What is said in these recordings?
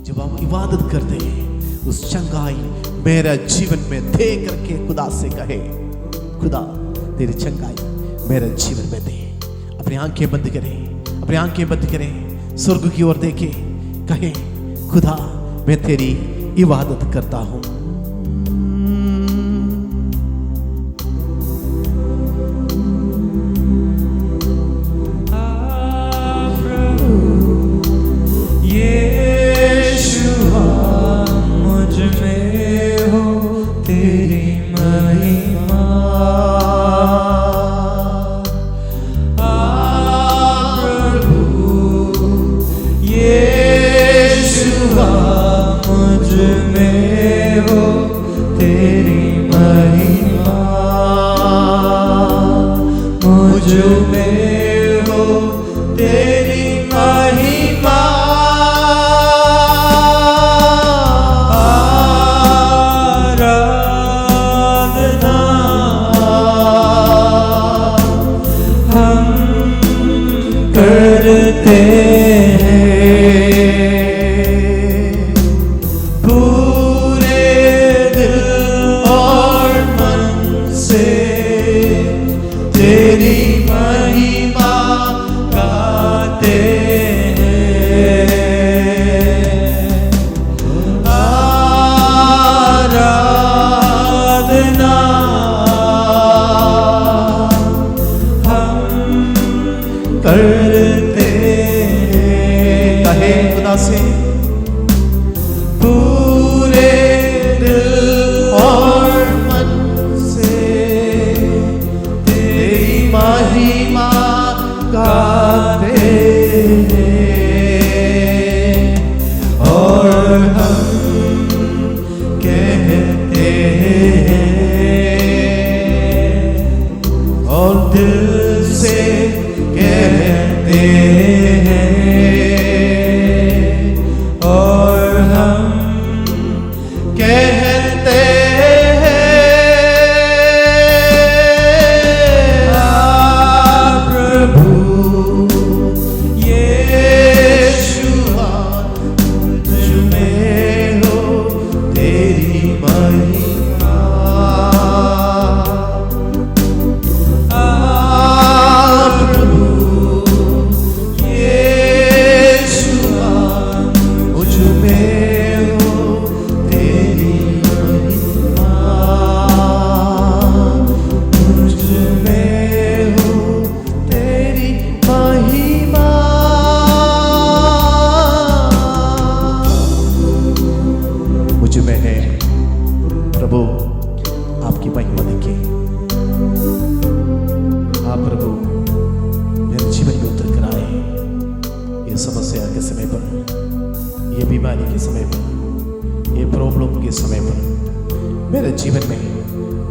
जब हम इबादत करते हैं, उस चंगाई मेरा जीवन में दे करके खुदा से कहे, खुदा तेरी चंगाई मेरे जीवन में दे। अपनी आंखें बंद करें, अपनी आंखें बंद करें, स्वर्ग की ओर देखें, कहें खुदा मैं तेरी इबादत करता हूं।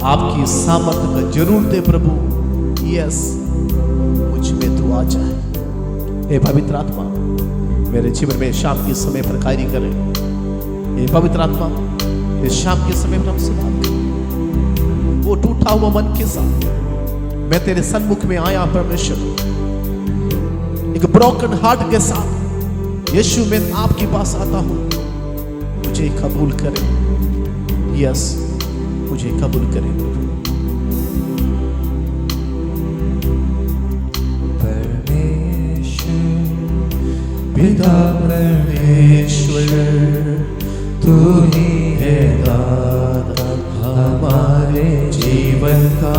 आपकी सामर्थ का जरूर दे प्रभु। यस, मुझ में तू आ जाए। हे पवित्र आत्मा मेरे जीवन में शाम के समय पर कार्य करे। हे पवित्र आत्मा इस शाम के समय पर हमसे बात कर। वो टूटा हुआ मन के साथ मैं तेरे सन्मुख में आया परमेश्वर, एक ब्रोकन हार्ट के साथ यीशु मैं आपके पास आता हूं। मुझे कबूल करें। यस, मुझे कबूल करें। पिता परमेश्वर तू ही है दाता हमारे जीवन का,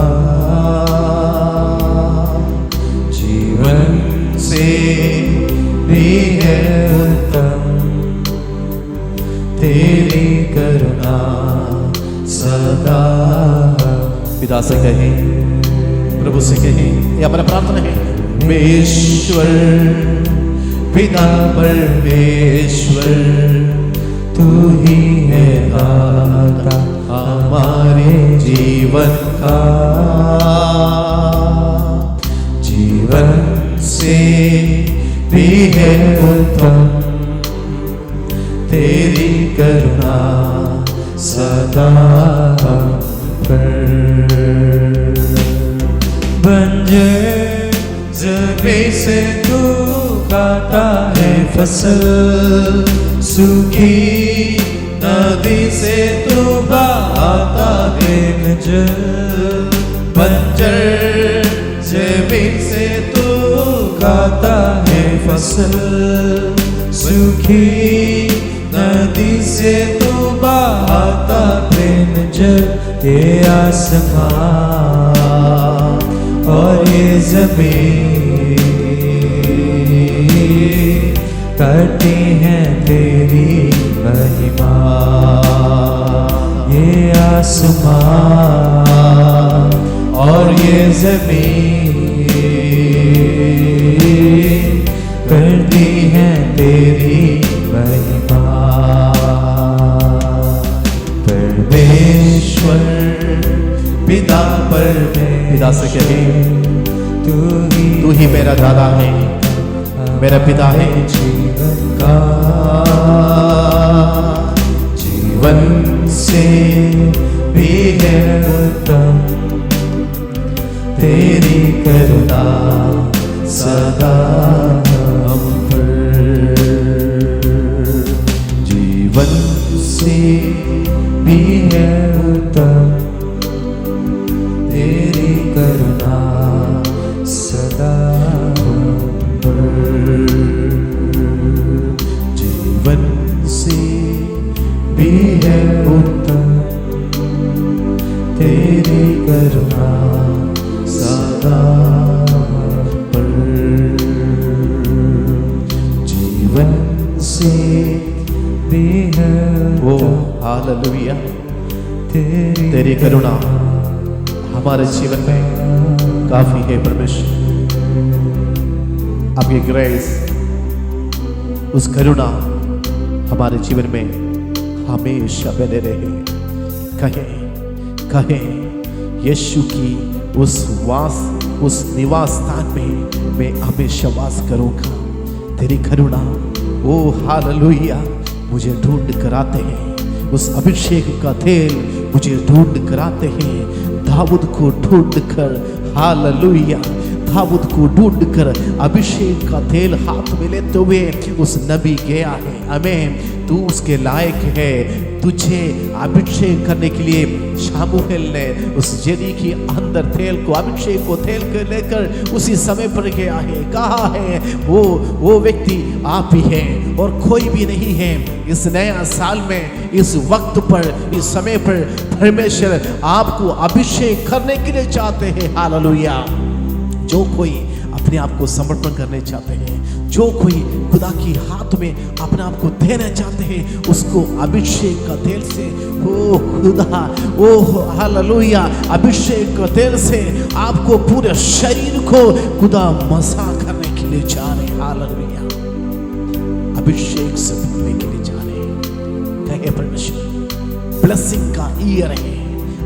जीवन से भी है उत्तम तेरी करुणा सदा। पिता से कहें, प्रभु से कहें, ये हमारा प्रार्थना है। परमेश्वर पिता परमेश्वर तू ही है दाता हमारे जीवन का, जीवन से भी है उत्तम तेरी करुणा सदा पर। बंजर जमीन से तू खाता है फसल, सूखी नदी से तू बहाता है जल, बंजर जमीन से तू खाता है फसल, सूखी नदी से तू बहाता है जल। ये आसमां और ये जमीन करती हैं तेरी महिमा, ये आसमां और ये जमीन करती हैं तेरी महिमा। परमेश्वर पिता पिता से कहे तू ही मेरा दादा है, मेरा पिता है जीवन का, जीवन से भी है उत्तम तेरी करुणा सदा हम पर, जीवन से भी है उत्तम तेरी करुणा सदा हम पर, जीवन से भी है उत्तम तेरी करुणा सदा हम पर, जीवन से भी है ओ हालेलुया। तेरी करुणा हमारे जीवन में काफी है परमेश्वर। आपकी ग्रेस, उस करुणा हमारे जीवन में हमेशा बने रहे। कहें यीशु की उस निवास स्थान में मैं हमेशा वास करूंगा। तेरी करुणा ओ हालेलुया मुझे ढूंढ कर आते हैं, उस अभिषेक का तेल मुझे ढूंढ कर आते हैं। दाऊद को ढूंढ कर हालेलुया, दाऊद को ढूंढ कर अभिषेक का तेल हाथ में लेते हुए उस नबी गया है। आमीन। तू उसके लायक है, तुझे अभिषेक करने के लिए शामुएल ने उस जेरी के अंदर तेल को, अभिषेक को तेल को लेकर उसी समय पर गया है। कहा है वो व्यक्ति आप ही है और कोई भी नहीं है। इस नया साल में, इस वक्त पर, इस समय पर परमेश्वर आपको अभिषेक करने के लिए चाहते हैं। हालेलुया। जो कोई अपने आप को समर्पण करने चाहते हैं, जो कोई खुदा की हाथ में अपने आप को देना चाहते हैं, उसको अभिषेक का तेल से ओ खुदा ओ हालेलुया अभिषेक का तेल से आपको पूरे शरीर को खुदा मसा करने के लिए चाह रहे। हालेलुया अभिषेक से भरने के लिए चाह रहे। कहे परमेश्वर ब्लेसिंग का ईयर है,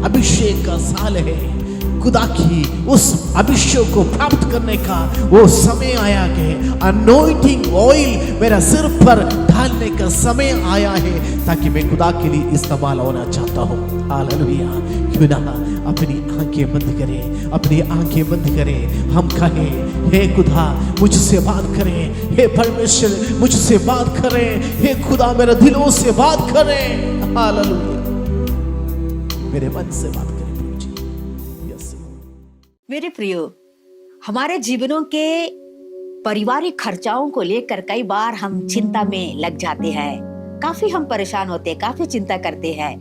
अभिषेक का साल है। खुदा की उस अभिषेक को प्राप्त करने का वो समय आया है। अनॉइंटिंग ऑयल मेरा सिर पर डालने का समय आया है, ताकि मैं खुदा के लिए इस्तेमाल होना चाहता हूँ। हालेलुया। क्यों ना अपनी आंखें बंद करें, अपनी आंखें बंद करें। हम कहें हे खुदा मुझसे बात करें, हे परमेश्वर मुझसे बात करें, हे खुदा मेरे दिलों से बात करें। हालेलुया मेरे मन से बात करें। मेरे प्रियो, हमारे जीवनों के पारिवारिक खर्चाओं को लेकर कई बार हम चिंता में लग जाते हैं, काफी हम परेशान होते हैं, काफी चिंता करते हैं।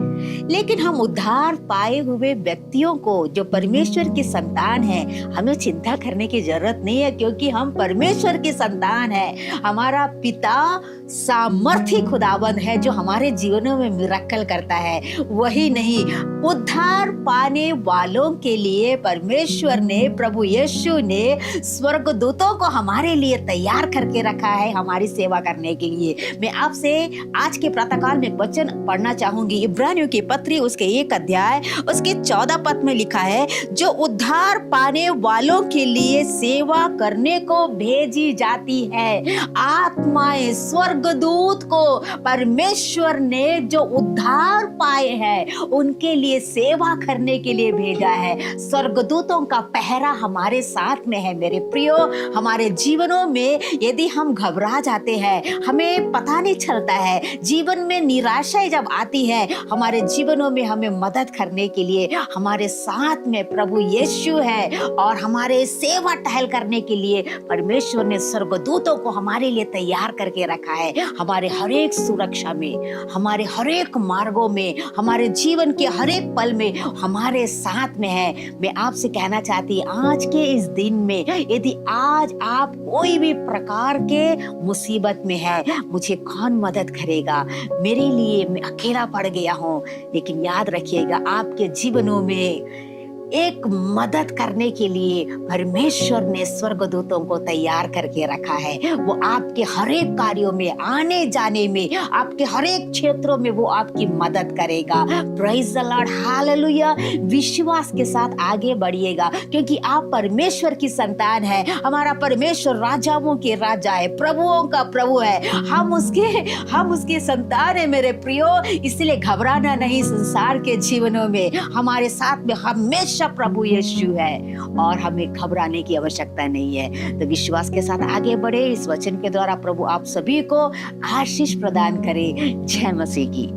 लेकिन हम उद्धार पाए हुए व्यक्तियों को, जो परमेश्वर की संतान है, हमें चिंता करने की जरूरत नहीं है, क्योंकि हम परमेश्वर की संतान है। हमारा पिता सामर्थी खुदावंद है, जो हमारे जीवनों में मिरेकल करता है। वही नहीं, उद्धार पाने वालों के लिए परमेश्वर ने, प्रभु यीशु ने स्वर्गदूतों को हमारे लिए तैयार करके रखा है, हमारी सेवा करने के लिए। मैं आपसे आज के प्रातःकाल में एक वचन पढ़ना चाहूंगी। इब्रानियों इब्रानियों की पत्री उसके 1 अध्याय उसके 14 पद में लिखा है, जो उद्धार पाने वालों के लिए सेवा करने को भेजी जाती है। आत्माएं, स्वर्गदूत को परमेश्वर ने जो उद्धार पाए हैं उनके लिए सेवा करने के लिए भेजा है। स्वर्गदूतों का पहरा हमारे साथ में है मेरे प्रियो। हमारे जीवनों में यदि हम घबरा जाते हैं, हमें पता नहीं चलता है, जीवन में निराशा जब आती है, हमारे जीवनों में हमें मदद करने के लिए हमारे साथ में प्रभु यीशु है और हमारे सेवा टहल करने के लिए परमेश्वर ने स्वर्गदूतों को हमारे लिए तैयार करके रखा है। हमारे हर एक सुरक्षा में, हमारे हर एक मार्गों में, हमारे जीवन के हर एक पल में हमारे साथ में है। मैं आपसे कहना चाहती आज के इस दिन में, यदि आज आप कोई भी प्रकार के मुसीबत में है, मुझे कौन मदद करेगा, मेरे लिए मैं अकेला पड़ गया हूँ, लेकिन याद रखिएगा आपके जीवनों में एक मदद करने के लिए परमेश्वर ने स्वर्गदूतों को तैयार करके रखा है। वो आपके हर एक कार्यों में, आने जाने में, आपके हर एक क्षेत्रों में वो आपकी मदद करेगा। Praise the Lord, hallelujah. विश्वास के साथ आगे बढ़िएगा क्योंकि आप परमेश्वर की संतान है। हमारा परमेश्वर राजाओं के राजा है, प्रभुओं का प्रभु है। हम उसके संतान है मेरे प्रियो। इसलिए घबराना नहीं। संसार के जीवनों में हमारे साथ में हमेशा प्रभु यीशु है और हमें घबराने की आवश्यकता नहीं है। तो विश्वास के साथ आगे बढ़े। इस वचन के द्वारा प्रभु आप सभी को आशीष प्रदान करे। जय मसीह की।